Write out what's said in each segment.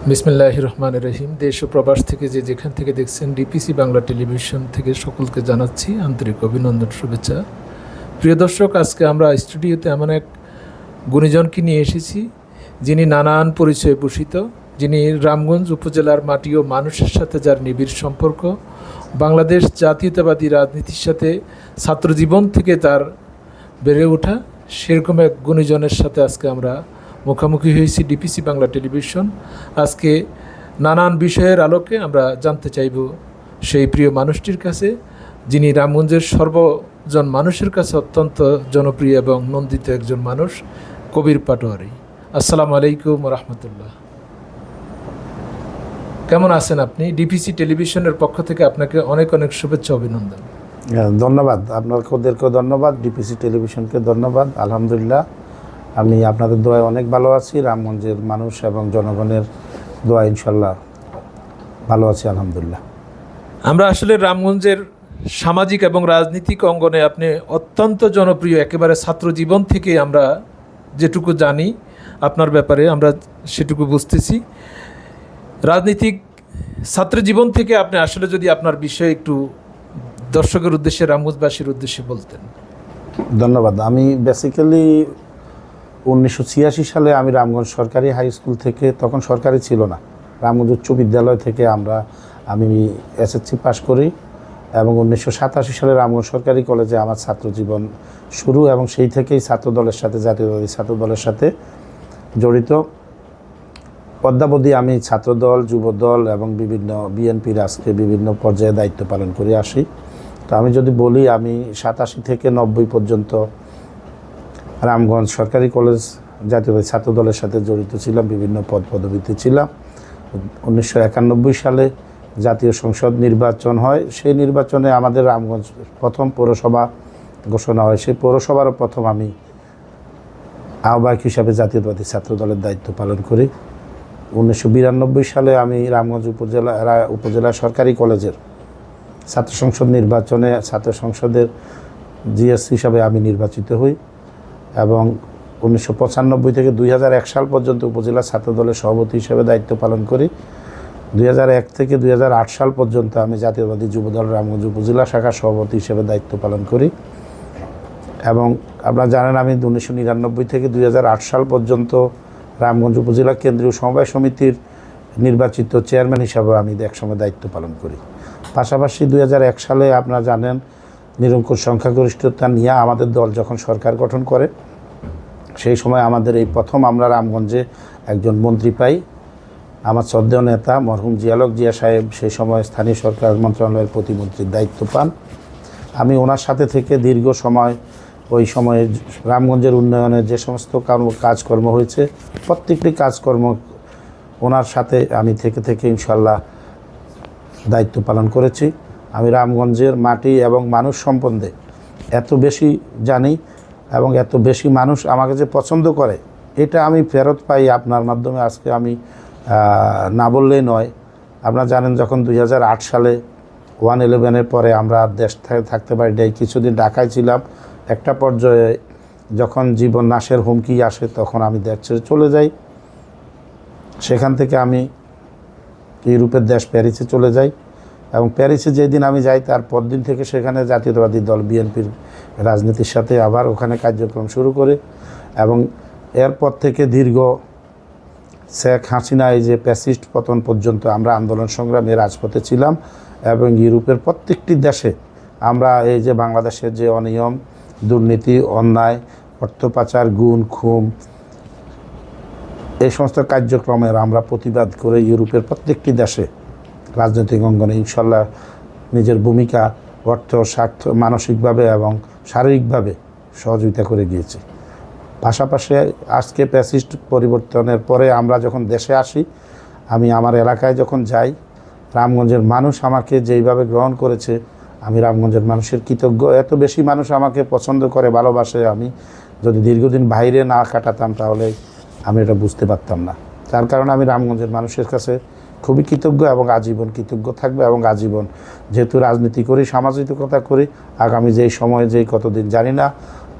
বিসমিল্লাহির রহমানির রহিম। দেশ ও প্রবাস থেকে যেখান থেকে দেখছেন ডিপিসি বাংলা টেলিভিশন থেকে সকলকে জানাচ্ছি আন্তরিক অভিনন্দন, শুভেচ্ছা। প্রিয় দর্শক, আজকে আমরা স্টুডিওতে এমন এক গুণীজনকে নিয়ে এসেছি যিনি নানান পরিচয়ে ভূষিত, যিনি রামগঞ্জ উপজেলার মাটি ও মানুষের সাথে যার নিবিড় সম্পর্ক, বাংলাদেশ জাতীয়তাবাদী রাজনীতির সাথে ছাত্রজীবন থেকে তার বেড়ে ওঠা, সেরকম এক গুণীজনের সাথে আজকে আমরা মুখোমুখি হয়েছি ডিপিসি বাংলা টেলিভিশন। আজকে নানান বিষয়ের আলোকে আমরা জানতে চাইব সেই প্রিয় মানুষটির কাছে, যিনি রামগঞ্জের সর্বজন মানুষের কাছে অত্যন্ত জনপ্রিয় এবং নন্দিত একজন মানুষ, কবির পাটোয়ারি। আসসালামু আলাইকুম রহমতুল্লাহ। কেমন আছেন আপনি? ডিপিসি টেলিভিশনের পক্ষ থেকে আপনাকে অনেক অনেক শুভেচ্ছা, অভিনন্দন। ধন্যবাদ, আপনাদেরকেও ধন্যবাদ, ডিপিসি টেলিভিশনকে ধন্যবাদ। আলহামদুলিল্লাহ, আমি আপনাদের দোয়ায় অনেক ভালো আছি। রামগঞ্জের মানুষ এবং জনগণের দোয়া ইনশাল্লাহ ভালো আছি, আলহামদুলিল্লাহ। আমরা আসলে রামগঞ্জের সামাজিক এবং রাজনৈতিক অঙ্গনে আপনি অত্যন্ত জনপ্রিয়, একেবারে ছাত্র জীবন থেকে আমরা যেটুকু জানি আপনার ব্যাপারে আমরা সেটুকু বুঝতেছি। রাজনৈতিক ছাত্র জীবন থেকে আপনি আসলে যদি আপনার বিষয়ে একটু দর্শকের উদ্দেশ্যে, রামগঞ্জবাসীর উদ্দেশ্যে বলতেন। ধন্যবাদ। আমি বেসিক্যালি 1986 সালে আমি রামগঞ্জ সরকারি হাই স্কুল থেকে, তখন সরকারি ছিল না, রামগঞ্জ উচ্চ বিদ্যালয় থেকে আমি এসএসসি পাশ করি এবং 1987 সালে রামগঞ্জ সরকারি কলেজে আমার ছাত্র জীবন শুরু এবং সেই থেকেই ছাত্রদলের সাথে, জাতীয়তাবাদী ছাত্রদলের সাথে জড়িত। অদ্যাবধি আমি ছাত্রদল, যুবদল এবং বিভিন্ন বিএনপির আজকে বিভিন্ন পর্যায়ে দায়িত্ব পালন করে আসি। তো আমি যদি বলি, আমি 87 থেকে 90 পর্যন্ত রামগঞ্জ সরকারি কলেজ জাতীয়তাবাদী ছাত্রদলের সাথে জড়িত ছিলাম, বিভিন্ন পদ পদবিতে ছিলাম। 1991 সালে জাতীয় সংসদ নির্বাচন হয়, সেই নির্বাচনে আমাদের রামগঞ্জ প্রথম পৌরসভা ঘোষণা হয়। সেই পৌরসভারও প্রথম আমি আহ্বায়ক হিসাবে জাতীয়তাবাদী ছাত্রদলের দায়িত্ব পালন করি। 1992 সালে আমি রামগঞ্জ উপজেলা সরকারি কলেজের ছাত্র সংসদ নির্বাচনে ছাত্র সংসদের জিএস হিসাবে আমি নির্বাচিত হই এবং 1995 থেকে 2001 সাল পর্যন্ত উপজেলা ছাত্রদলের সভাপতি হিসেবে দায়িত্ব পালন করি। 2001 থেকে 2008 সাল পর্যন্ত আমি জাতীয়তাবাদী যুবদল রামগঞ্জ উপজেলা শাখার সভাপতি হিসেবে দায়িত্ব পালন করি এবং আপনারা জানেন আমি 1999 থেকে 2008 সাল পর্যন্ত রামগঞ্জ উপজেলা কেন্দ্রীয় সমবায় সমিতির নির্বাচিত চেয়ারম্যান হিসাবে আমি একসময় দায়িত্ব পালন করি। পাশাপাশি 2001 সালে আপনারা জানেন নিরঙ্কুশ সংখ্যাগরিষ্ঠতা নিয়ে আমাদের দল যখন সরকার গঠন করে, সেই সময় আমাদের এই প্রথম আমরা রামগঞ্জে একজন মন্ত্রী পাই। আমার শ্রদ্ধেয় নেতা মরহুম জিয়ালক জিয়া সাহেব সেই সময় স্থানীয় সরকার মন্ত্রণালয়ের প্রতিমন্ত্রীর দায়িত্ব পান। আমি ওনার সাথে থেকে দীর্ঘ সময়, ওই সময়ে রামগঞ্জের উন্নয়নের যে সমস্ত কাজকর্ম হয়েছে প্রত্যেকটি কাজকর্ম ওনার সাথে আমি থেকে ইনশাল্লাহ দায়িত্ব পালন করেছি। আমি রামগঞ্জের মাটি এবং মানুষ সম্বন্ধে এত বেশি জানি এবং এত বেশি মানুষ আমাকে যে পছন্দ করে, এটা আমি ফেরত পাই আপনার মাধ্যমে। আজকে আমি না বললেই নয়। আপনারা জানেন যখন 2008 সালে 1/11-এর পরে আমরা দেশ থাকতে পারি নাই, কিছুদিন ঢাকায় ছিলাম। একটা পর্যায়ে যখন জীবন নাশের হুমকি আসে তখন আমি দেশ ছেড়ে চলে যাই। সেখান থেকে আমি ইউরোপের দেশ প্যারিসে চলে যাই এবং প্যারিসে যেদিন আমি যাই তার পরদিন থেকে সেখানে জাতীয়তাবাদী দল বিএনপির রাজনীতির সাথে আবার ওখানে কার্যক্রম শুরু করে এবং এরপর থেকে দীর্ঘ শেখ হাসিনা এই যে প্যাসিস্ট পতন পর্যন্ত আমরা আন্দোলন সংগ্রামে রাজপথে ছিলাম এবং ইউরোপের প্রত্যেকটি দেশে আমরা এই যে বাংলাদেশের যে অনিয়ম, দুর্নীতি, অন্যায়, অর্থ পাচার, গুম খুন, এই সমস্ত কার্যক্রমের আমরা প্রতিবাদ করে ইউরোপের প্রত্যেকটি দেশে রাজনৈতিক অঙ্গনে ইনশাল্লাহ নিজের ভূমিকা, অর্থ, স্বার্থ, মানসিকভাবে এবং শারীরিকভাবে সহযোগিতা করে গিয়েছি। পাশাপাশি আজকে প্যাসিস্ট পরিবর্তনের পরে আমরা যখন দেশে আসি, আমি আমার এলাকায় যখন যাই, রামগঞ্জের মানুষ আমাকে যেইভাবে গ্রহণ করেছে, আমি রামগঞ্জের মানুষের কৃতজ্ঞ। এত বেশি মানুষ আমাকে পছন্দ করে, ভালোবাসে। আমি যদি দীর্ঘদিন বাইরে না কাটাতাম তাহলে আমি এটা বুঝতে পারতাম না। তার কারণে আমি রামগঞ্জের মানুষের কাছে খুবই কৃতজ্ঞ এবং আজীবন কৃতজ্ঞ থাকবে এবং আজীবন, যেহেতু রাজনীতি করি, সামাজিকতা করি, আগামী যেই সময়ে যেই কতদিন জানি না,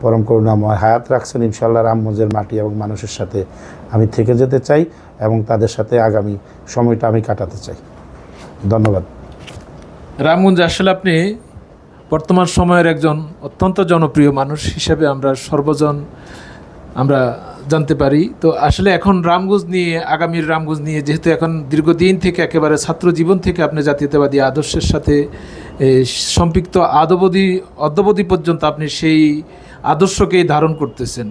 পরম করুণাময় হায়াত রাখছেন। ইনশাআল্লাহ রামগঞ্জের মাটি এবং মানুষের সাথে আমি থেকে যেতে চাই এবং তাদের সাথে আগামী সময়টা আমি কাটাতে চাই। ধন্যবাদ। রামগঞ্জ আসলে আপনি বর্তমান সময়ের একজন অত্যন্ত জনপ্রিয় মানুষ হিসেবে আমরা জানতে পারি। তো আসলে এখন রামগঞ্জ নিয়ে, আগামীর রামগঞ্জ নিয়ে, যেহেতু এখন দীর্ঘদিন থেকে একেবারে ছাত্র জীবন থেকে আপনি জাতীয়তাবাদী আদর্শের সাথে সম্পৃক্ত, অদ্যাবধি পর্যন্ত আপনি সেই আদর্শকেই ধারণ করতেছেন।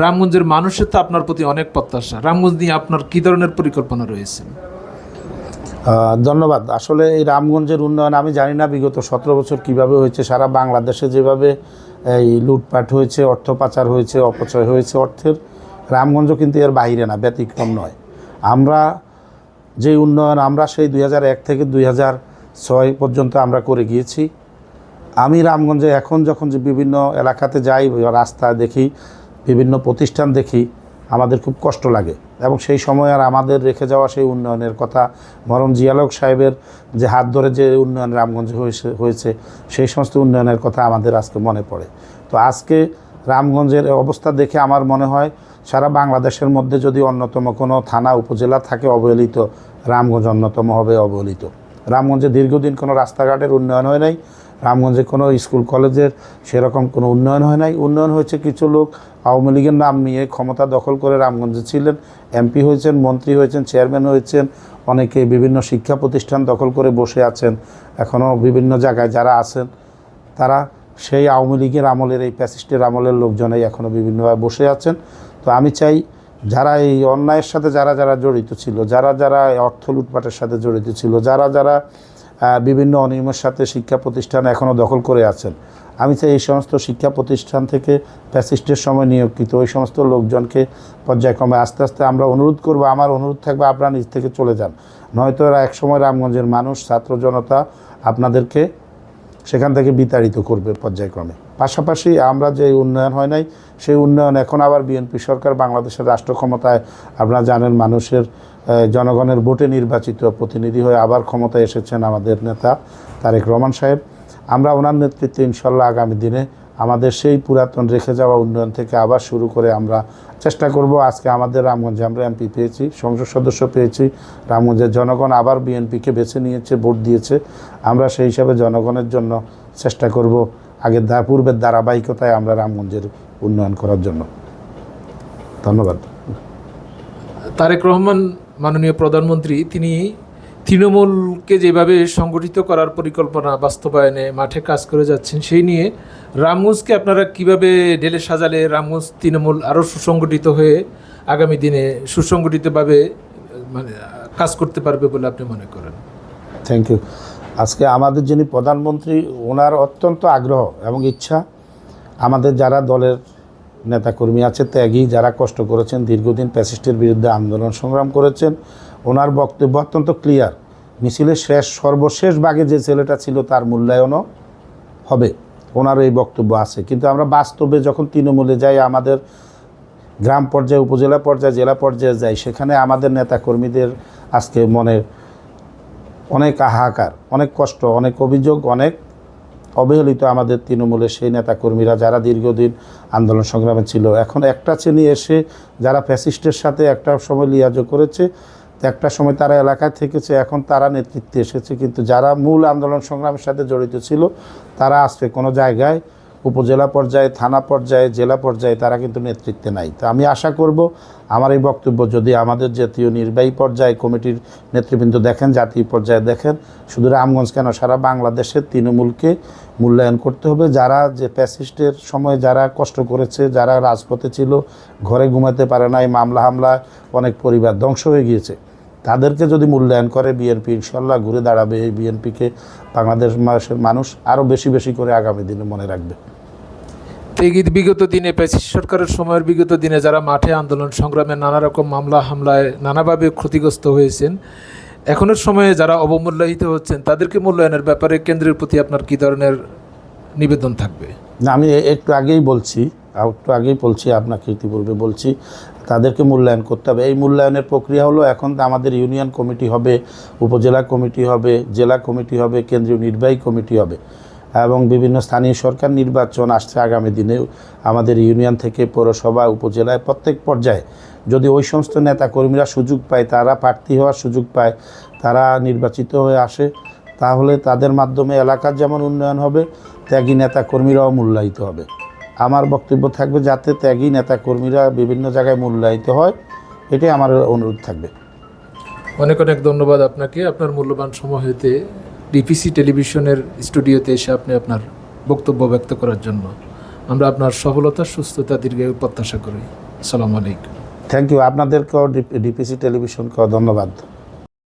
রামগঞ্জের মানুষের তো আপনার প্রতি অনেক প্রত্যাশা। রামগঞ্জ নিয়ে আপনার কী ধরনের পরিকল্পনা রয়েছে? ধন্যবাদ। আসলে এই রামগঞ্জের উন্নয়ন আমি জানি না বিগত 17 বছর কিভাবে হয়েছে। সারা বাংলাদেশে যেভাবে এই লুটপাট হয়েছে, অর্থ পাচার হয়েছে, অপচয় হয়েছে অর্থের, রামগঞ্জও কিন্তু এর বাইরে না, ব্যতিক্রম নয়। আমরা যে উন্নয়ন আমরা সেই 2001 থেকে 2006 পর্যন্ত আমরা করে গিয়েছি। আমি রামগঞ্জে এখন যখন যে বিভিন্ন এলাকাতে যাই, রাস্তায় দেখি, বিভিন্ন প্রতিষ্ঠান দেখি, আমাদের খুব কষ্ট লাগে। এবং সেই সময় আর আমাদের রেখে যাওয়া সেই উন্নয়নের কথা, মরম জিয়ালক সাহেবের যে হাত ধরে যে উন্নয়ন রামগঞ্জে হয়েছে সেই সমস্ত উন্নয়নের কথা আমাদের আজকে মনে পড়ে। তো আজকে রামগঞ্জের অবস্থা দেখে আমার মনে হয় সারা বাংলাদেশের মধ্যে যদি অন্যতম কোনো থানা উপজেলা থাকে অবহেলিত, রামগঞ্জ অন্যতম হবে অবহেলিত। রামগঞ্জে দীর্ঘদিন কোনো রাস্তাঘাটের উন্নয়ন হয় নাই, রামগঞ্জে কোনো স্কুল কলেজের সেরকম কোনো উন্নয়ন হয় নাই। উন্নয়ন হয়েছে কিছু লোক আওয়ামী লীগের নাম নিয়ে ক্ষমতা দখল করে রামগঞ্জে ছিলেন, এমপি হয়েছেন, মন্ত্রী হয়েছেন, চেয়ারম্যান হয়েছেন, অনেকে বিভিন্ন শিক্ষা প্রতিষ্ঠান দখল করে বসে আছেন। এখনও বিভিন্ন জায়গায় যারা আছেন তারা সেই আওয়ামী লীগের আমলের, এই ফ্যাসিস্টের আমলের লোকজনেই এখনও বিভিন্নভাবে বসে আছেন। তো আমি চাই যারা এই অন্যায়ের সাথে যারা জড়িত ছিল, যারা অর্থ লুটপাটের সাথে জড়িত ছিল, যারা বিভিন্ন অনিয়মের সাথে শিক্ষা প্রতিষ্ঠান এখনও দখল করে আছেন, আমি চাই এই সমস্ত শিক্ষা প্রতিষ্ঠান থেকে ফ্যাসিস্টের সময় নিয়োগকৃত ওই সমস্ত লোকজনকে পর্যায়ক্রমে আস্তে আস্তে আমরা অনুরোধ করব, আমার অনুরোধ থাকবে আপনারা নিজ থেকে চলে যান, নয়তো এরা একসময় রামগঞ্জের মানুষ, ছাত্র জনতা আপনাদেরকে সেখান থেকে বিতাড়িত করবে পর্যায়ক্রমে। পাশাপাশি আমরা যে উন্নয়ন হয় নাই সেই উন্নয়ন এখন আবার বিএনপি সরকার বাংলাদেশের রাষ্ট্র ক্ষমতায়, আপনারা জানেন মানুষের জনগণের ভোটে নির্বাচিত প্রতিনিধি হয়ে আবার ক্ষমতায় এসেছেন আমাদের নেতা তারেক রহমান সাহেব। আমরা ওনার নেতৃত্বে ইনশাল্লাহ আগামী দিনে আমাদের সেই পুরাতন রেখে যাওয়া উন্নয়ন থেকে আবার শুরু করে আমরা চেষ্টা করব। আজকে আমাদের রামগঞ্জে আমরা এমপি পেয়েছি, সংসদ সদস্য পেয়েছি, রামগঞ্জের জনগণ আবার বিএনপিকে বেছে নিয়েছে, ভোট দিয়েছে। আমরা সেই হিসাবে জনগণের জন্য চেষ্টা করব পূর্বের ধারাবাহিকতায় আমরা রামগঞ্জের উন্নয়ন করার জন্য। ধন্যবাদ। তারেক রহমান মাননীয় প্রধানমন্ত্রী, তিনি তৃণমূলকে যেভাবে সংগঠিত করার পরিকল্পনা বাস্তবায়নে মাঠে কাজ করে যাচ্ছেন, সেই নিয়ে রামগঞ্জকে আপনারা কিভাবে ঢেলে সাজালে রামগঞ্জ তৃণমূল আরও সুসংগঠিত হয়ে আগামী দিনে সুসংগঠিতভাবে কাজ করতে পারবে বলে আপনি মনে করেন? Thank you. আজকে আমাদের যিনি প্রধানমন্ত্রী, ওনার অত্যন্ত আগ্রহ এবং ইচ্ছা আমাদের যারা দলের নেতাকর্মী আছে, ত্যাগী যারা কষ্ট করেছেন, দীর্ঘদিন ফ্যাসিস্টের বিরুদ্ধে আন্দোলন সংগ্রাম করেছেন, ওনার বক্তব্য অত্যন্ত ক্লিয়ার। মিছিলের সর্বশেষ ভাগে যে ছেলেটা ছিল তার মূল্যায়নও হবে, ওনার এই বক্তব্য আছে। কিন্তু আমরা বাস্তবে যখন তৃণমূলে যাই, আমাদের গ্রাম পর্যায়ে, উপজেলা পর্যায়ে, জেলা পর্যায়ে যাই, সেখানে আমাদের নেতাকর্মীদের আজকে মনে অনেক হাহাকার, অনেক কষ্ট, অনেক অভিযোগ, অনেক অবহেলিত আমাদের তৃণমূলের সেই নেতাকর্মীরা যারা দীর্ঘদিন আন্দোলন সংগ্রামে ছিল। এখন একটা শ্রেণী এসে যারা ফ্যাসিস্টের সাথে একটা সময় লিয়াজো করেছে, একটা সময় তারা এলাকায় থেকেছে, এখন তারা নেতৃত্বে এসেছে, কিন্তু যারা মূল আন্দোলন সংগ্রামের সাথে জড়িত ছিল তারা আজকে কোনো জায়গায় উপজেলা পর্যায়ে, থানা পর্যায়ে, জেলা পর্যায়ে তারা কিন্তু নেতৃত্বে নাই। তো আমি আশা করব আমার এই বক্তব্য যদি আমাদের জাতীয় নির্বাহী পর্যায়ে কমিটির নেতৃবৃন্দ দেখেন, জাতীয় পর্যায়ে দেখেন, শুধু রামগঞ্জ কেন সারা বাংলাদেশের তৃণমূলকে মূল্যায়ন করতে হবে। যারা যে ফ্যাসিস্টের সময় যারা কষ্ট করেছে, যারা রাজপথে ছিল, ঘরে ঘুমাতে পারে নাই, মামলা হামলায় অনেক পরিবার ধ্বংস হয়ে গিয়েছে, তাদেরকে যদি মূল্যায়ন করে বিএনপি, ইনশাল্লাহ ঘুরে দাঁড়াবে। এই বিএনপিকে বাংলাদেশ মানুষ আরও বেশি বেশি করে আগামী দিনে মনে রাখবে। বিগত দিনে ফ্যাসিস্ট সরকারের সময়ের বিগত দিনে যারা মাঠে আন্দোলন সংগ্রামে নানা রকম মামলা হামলায় নানাভাবে ক্ষতিগ্রস্ত হয়েছেন, এখনের সময়ে যারা অবমূল্যায়িত হচ্ছেন, তাদেরকে মূল্যায়নের ব্যাপারে কেন্দ্রের প্রতি আপনার কী ধরনের নিবেদন থাকবে? না, আমি একটু আগেই বলছি আপনাকে ইতিপূর্বে বলছি, তাদেরকে মূল্যায়ন করতে হবে। এই মূল্যায়নের প্রক্রিয়া হলো এখন আমাদের ইউনিয়ন কমিটি হবে, উপজেলা কমিটি হবে, জেলা কমিটি হবে, কেন্দ্রীয় নির্বাহী কমিটি হবে। এবং বিভিন্ন স্থানীয় সরকার নির্বাচন আসছে আগামী দিনে। আমাদের ইউনিয়ন থেকে পৌরসভা, উপজেলায় প্রত্যেক পর্যায়ে যদি ওই সমস্ত নেতাকর্মীরা সুযোগ পায়, তারা প্রার্থী হওয়ার সুযোগ পায়, তারা নির্বাচিত হয়ে আসে, তাহলে তাদের মাধ্যমে এলাকার যেমন উন্নয়ন হবে, ত্যাগী নেতাকর্মীরাও মূল্যায়িত হবে। আমার বক্তব্য থাকবে যাতে ত্যাগী নেতাকর্মীরা বিভিন্ন জায়গায় মূল্যায়িত হয়, এটাই আমার অনুরোধ থাকবে। অনেক অনেক ধন্যবাদ আপনাকে, আপনার মূল্যবান সময় হতে ডিপিসি টেলিভিশনের স্টুডিওতে এসে আপনি আপনার বক্তব্য ব্যক্ত করার জন্য। আমরা আপনার সফলতা, সুস্থতা, দীর্ঘায়ু প্রত্যাশা করি। আসসালামু আলাইকুম। Thank you. আপনাদেরকেও ডিপিসি টেলিভিশনকেও ধন্যবাদ।